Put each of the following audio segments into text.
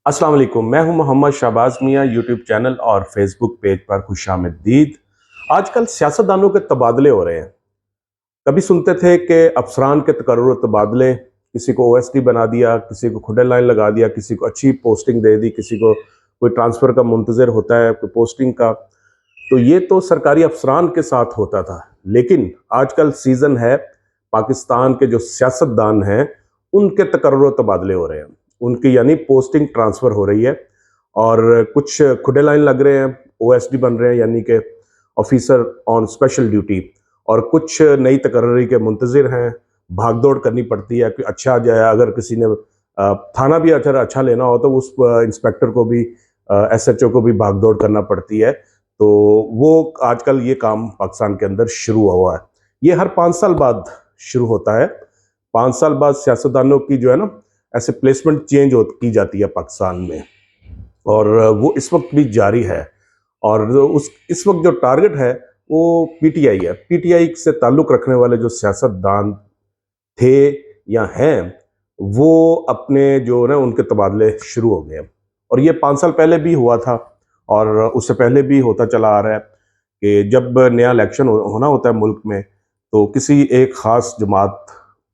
अस्सलाम वालेकुम। मैं हूं मोहम्मद शहबाज मियां। यूट्यूब चैनल और फेसबुक पेज पर खुशामदीद। आजकल सियासतदानों के तबादले हो रहे हैं। कभी सुनते थे कि अफसरान के तकर्रुर तबादले, किसी को ओएसडी बना दिया, किसी को खुडे लाइन लगा दिया, किसी को अच्छी पोस्टिंग दे दी, किसी को कोई ट्रांसफ़र का मुंतज़र होता है, कोई पोस्टिंग का। तो ये तो सरकारी अफसरान के साथ होता था। लेकिन आजकल सीज़न है, पाकिस्तान के जो सियासतदान हैं, उनके तकर्रुर तबादले हो रहे हैं। उनकी यानी पोस्टिंग ट्रांसफ़र हो रही है और कुछ खुडे लाइन लग रहे हैं, ओएसडी बन रहे हैं यानी कि ऑफिसर ऑन स्पेशल ड्यूटी, और कुछ नई तकर्री के मुंतज़िर हैं। भाग-दौड़ करनी पड़ती है कि अच्छा जाए, अगर किसी ने थाना भी अगर अच्छा लेना हो तो उस इंस्पेक्टर को भी, एसएचओ को भी भाग-दौड़ करना पड़ती है। तो वो आजकल ये काम पाकिस्तान के अंदर शुरू हुआ है। ये हर 5 साल बाद शुरू होता है। 5 साल बाद सियासतदानों की जो है ना, ऐसे प्लेसमेंट चेंज की जाती है पाकिस्तान में, और वो इस वक्त भी जारी है। और उस इस वक्त जो टारगेट है वो पीटीआई है। पीटीआई से ताल्लुक़ रखने वाले जो सियासतदान थे या हैं, वो अपने जो ना उनके तबादले शुरू हो गए। और ये 5 साल पहले भी हुआ था और उससे पहले भी होता चला आ रहा है कि जब नया इलेक्शन होना होता है मुल्क में, तो किसी एक ख़ास जमात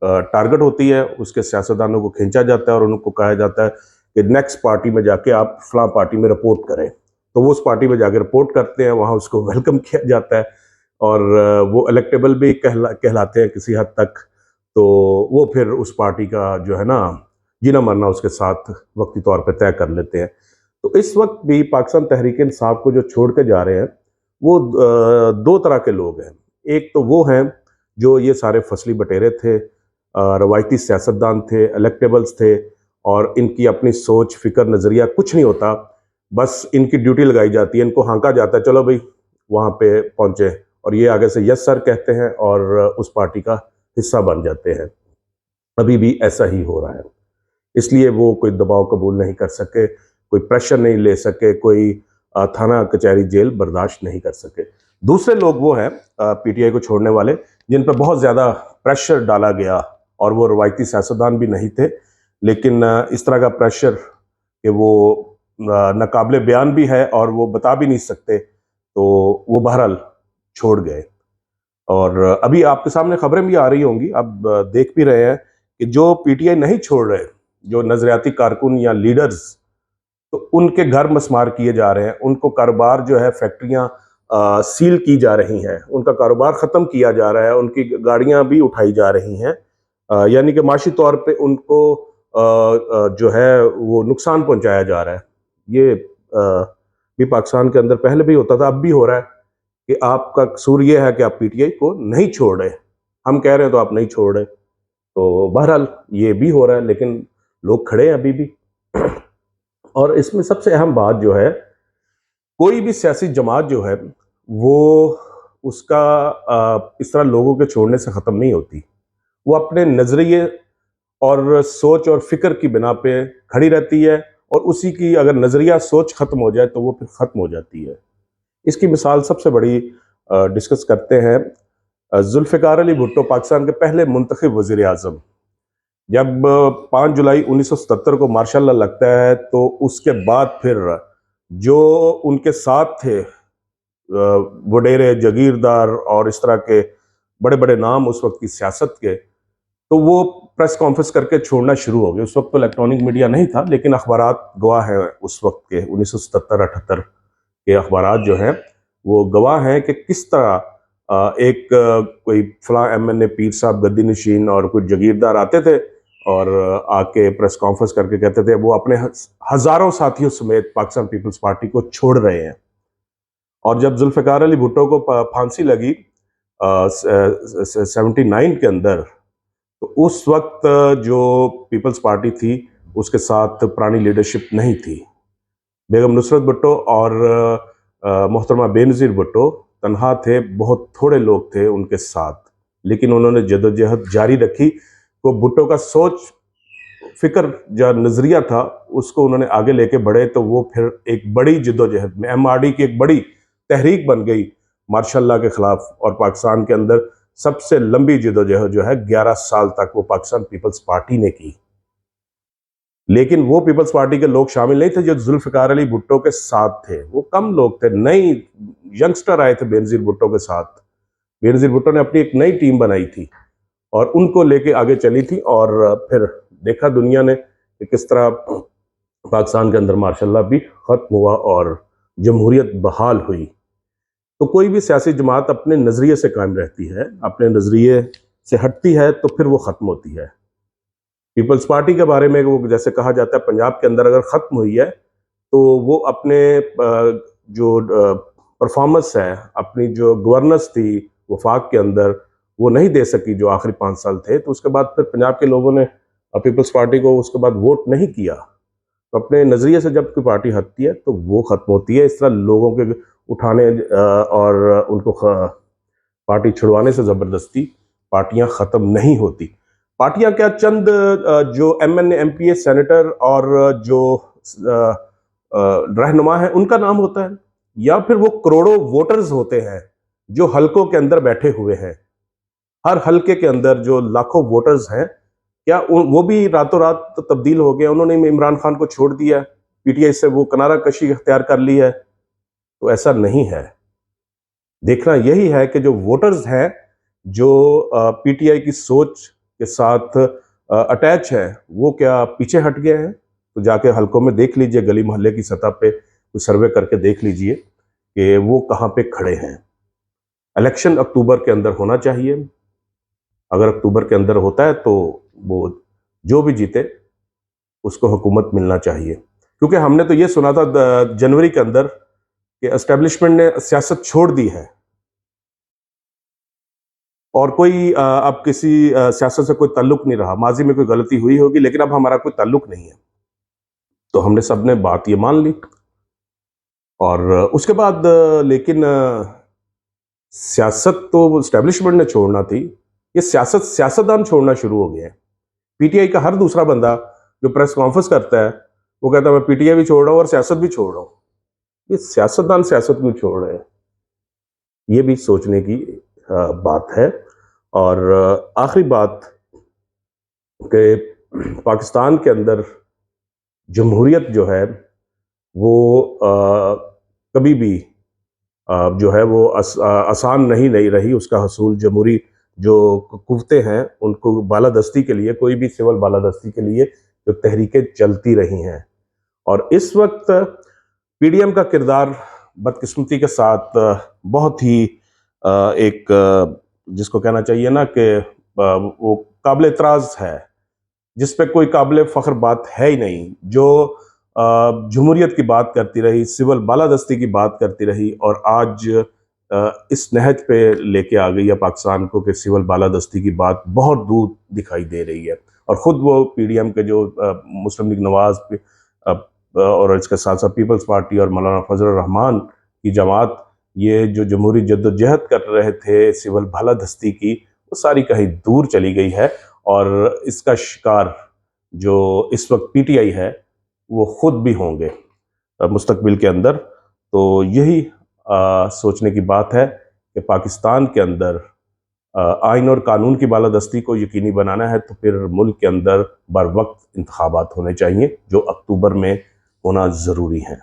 टारगेट होती है, उसके सियासतदानों को खींचा जाता है और उनको कहा जाता है कि नेक्स्ट पार्टी में जाके आप फलां पार्टी में रिपोर्ट करें। तो वो उस पार्टी में जाके रिपोर्ट करते हैं, वहाँ उसको वेलकम किया जाता है और वो इलेक्टेबल भी कहलाते हैं किसी हद तक। तो वो फिर उस पार्टी का जो है ना, जीना मरना उसके साथ वक्ती तौर पे तय कर लेते हैं। तो इस वक्त भी पाकिस्तान तहरीक इंसाफ को जो छोड़ के जा रहे हैं, वो 2 तरह के लोग हैं। एक तो वो हैं जो ये सारे फसली बटेरे थे, रवायती सियासतदान थे, इलेक्टेबल्स थे, और इनकी अपनी सोच, फ़िक्र, नज़रिया कुछ नहीं होता। बस इनकी ड्यूटी लगाई जाती है, इनको हाँका जाता है, चलो भई वहाँ पे पहुँचे, और ये आगे से यस सर कहते हैं और उस पार्टी का हिस्सा बन जाते हैं। अभी भी ऐसा ही हो रहा है। इसलिए वो कोई दबाव कबूल नहीं कर सके, कोई प्रेशर नहीं ले सके, कोई थाना, कचहरी, जेल बर्दाश्त नहीं कर सके। दूसरे लोग वो हैं पीटीआई को छोड़ने वाले, जिन पर बहुत ज़्यादा प्रेशर डाला गया, और वो रवायती सियासतदान भी नहीं थे, लेकिन इस तरह का प्रेशर कि वो नाकाबिले बयान भी है और वो बता भी नहीं सकते, तो वो बहरहाल छोड़ गए। और अभी आपके सामने खबरें भी आ रही होंगी, आप देख भी रहे हैं कि जो पीटीआई नहीं छोड़ रहे, जो नजरियाती कारकुन या लीडर्स, तो उनके घर मसमार किए जा रहे हैं, उनको कारोबार जो है, फैक्ट्रियां सील की जा रही हैं, उनका कारोबार ख़त्म किया जा रहा है, उनकी गाड़ियां भी उठाई जा रही हैं। यानी कि माशी तौर पे उनको जो है वो नुकसान पहुंचाया जा रहा है। ये भी पाकिस्तान के अंदर पहले भी होता था, अब भी हो रहा है कि आपका कसूर ये है कि आप पीटीआई को नहीं छोड़ रहे। हम कह रहे हैं तो आप नहीं छोड़ रहे। तो बहरहाल ये भी हो रहा है, लेकिन लोग खड़े हैं अभी भी। और इसमें सबसे अहम बात जो है, कोई भी सियासी जमात जो है, वो उसका इस तरह लोगों के छोड़ने से ख़त्म नहीं होती। वो अपने नज़रिए और सोच और फ़िक्र की बिना पे खड़ी रहती है, और उसी की अगर नज़रिया सोच ख़त्म हो जाए तो वो फिर ख़त्म हो जाती है। इसकी मिसाल सबसे बड़ी डिस्कस करते हैं। जुल्फ़िकार अली भुट्टो पाकिस्तान के पहले मुंतखब वज़ीर आज़म, जब 5 जुलाई 1977 को मार्शल लॉ लगता है, तो उसके बाद फिर जो उनके साथ थे वडेरे, जागीरदार और इस तरह के बड़े बड़े नाम उस वक्त की सियासत के, तो वो प्रेस कॉन्फ्रेंस करके छोड़ना शुरू हो गए। उस वक्त तो इलेक्ट्रॉनिक मीडिया नहीं था, लेकिन अखबारात गवाह हैं उस वक्त के 1977-78 के अखबारात जो हैं, वो गवाह हैं कि किस तरह एक कोई फलां एमएनए पीर साहब गद्दी नशीन और कुछ जागीरदार आते थे और आके प्रेस कॉन्फ्रेंस करके कहते थे वो अपने हज़ारों साथियों समेत पाकिस्तान पीपल्स पार्टी को छोड़ रहे हैं। और जब जुल्फ़िकार अली भुट्टो को फांसी लगी 79 के अंदर, तो उस वक्त जो पीपल्स पार्टी थी, उसके साथ पुरानी लीडरशिप नहीं थी। बेगम नुसरत भुट्टो और मोहतरमा बेनज़ीर भुट्टो तनहा थे, बहुत थोड़े लोग थे उनके साथ, लेकिन उन्होंने जदोजहद जारी रखी। तो भुट्टो का सोच, फ़िक्र, जो नज़रिया था, उसको उन्होंने आगे लेके बढ़े, तो वो फिर एक बड़ी जदोजहद में एमआरडी की एक बड़ी तहरीक बन गई मार्शल लॉ के ख़िलाफ़, और पाकिस्तान के अंदर सबसे लंबी जदोजहद जो है 11 साल तक वो पाकिस्तान पीपल्स पार्टी ने की। लेकिन वो पीपल्स पार्टी के लोग शामिल नहीं थे जो जुल्फिकार अली भुट्टो के साथ थे। वो कम लोग थे, नई यंगस्टर आए थे बेनजीर भुट्टो के साथ। बेनजीर भुट्टो ने अपनी एक नई टीम बनाई थी और उनको लेके आगे चली थी, और फिर देखा दुनिया ने कि किस तरह पाकिस्तान के अंदर मार्शल लॉ भी खत्म हुआ और जमहूरियत बहाल हुई। तो कोई भी सियासी जमात अपने नज़रिए से कायम रहती है, अपने नज़रिए से हटती है तो फिर वो ख़त्म होती है। पीपल्स पार्टी के बारे में वो जैसे कहा जाता है पंजाब के अंदर अगर ख़त्म हुई है तो वो अपने जो परफॉर्मेंस है, अपनी जो गवर्नेंस थी वफाक के अंदर, वो नहीं दे सकी जो आखिरी 5 साल थे। तो उसके बाद फिर पंजाब के लोगों ने पीपल्स पार्टी को उसके बाद वोट नहीं किया। तो अपने नज़रिए से जब कोई पार्टी हटती है तो वो ख़त्म होती है। इस तरह लोगों के उठाने और उनको पार्टी छुड़वाने से ज़बरदस्ती पार्टियां ख़त्म नहीं होती। पार्टियां क्या, चंद जो एमएनए, एमपीए, सेनेटर और जो रहनुमा है उनका नाम होता है, या फिर वो करोड़ों वोटर्स होते हैं जो हलकों के अंदर बैठे हुए हैं। हर हलके के अंदर जो लाखों वोटर्स हैं, क्या वो भी रातों रात तब्दील हो गए? उन्होंने इमरान खान को छोड़ दिया, पीटीआई से वो किनारा कशी इख्तियार कर ली है? तो ऐसा नहीं है। देखना यही है कि जो वोटर्स हैं, जो पीटीआई की सोच के साथ अटैच है, वो क्या पीछे हट गए हैं? तो जाके हलकों में देख लीजिए, गली मोहल्ले की सतह पे कुछ सर्वे करके देख लीजिए कि वो कहाँ पे खड़े हैं। इलेक्शन अक्टूबर के अंदर होना चाहिए। अगर अक्टूबर के अंदर होता है तो वो जो भी जीते उसको हुकूमत मिलना चाहिए, क्योंकि हमने तो ये सुना था जनवरी के अंदर कि एस्टेब्लिशमेंट ने सियासत छोड़ दी है और कोई अब किसी सियासत से कोई ताल्लुक नहीं रहा। माजी में कोई गलती हुई होगी लेकिन अब हमारा कोई ताल्लुक नहीं है। तो हमने सबने बात ये मान ली, और उसके बाद लेकिन सियासत तो एस्टेब्लिशमेंट ने छोड़ना थी, ये सियासत सियासतदान छोड़ना शुरू हो गया है। पीटीआई का हर दूसरा बंदा जो प्रेस कॉन्फ्रेंस करता है वो कहता है मैं पीटीआई भी छोड़ रहा हूँ और सियासत भी छोड़ रहा हूँ। ये सियासतदान सियासत क्यों छोड़ रहे हैं? ये भी सोचने की बात है। और आखिरी बात कि पाकिस्तान के अंदर जमहूरियत जो है वो कभी भी जो है वो आसान नहीं रही। उसका हसूल जमहूरी जो कुव्वतें हैं उनको बालादस्ती के लिए, कोई भी सिविल बालादस्ती के लिए जो तहरीकें चलती रही हैं। और इस वक्त पीडीएम का किरदार बदकिस्मती के साथ बहुत ही एक जिसको कहना चाहिए ना कि वो काबिल एतराज़ है, जिस पे कोई काबिल फ़ख्र बात है ही नहीं। जो जमहूरियत की बात करती रही, सिविल बालादस्ती की बात करती रही, और आज इस नहज पे लेके आ गई है पाकिस्तान को कि सिविल बालादस्ती की बात बहुत दूर दिखाई दे रही है। और ख़ुद वो पीडीएम के जो मुस्लिम लीग नवाज और इसके साथ साथ पीपल्स पार्टी और मौलाना फजल रहमान की जमात, ये जो जमहूरी जद्दोजहद कर रहे थे सिविल बालादस्ती की, वो सारी कहीं दूर चली गई है। और इसका शिकार जो इस वक्त पीटीआई है वो खुद भी होंगे मुस्तकबिल के अंदर। तो यही सोचने की बात है कि पाकिस्तान के अंदर आइन और कानून की बालादस्ती को यकीनी बनाना है तो फिर मुल्क के अंदर बर वक्त इंतखाबात होने चाहिए जो अक्टूबर में होना ज़रूरी है।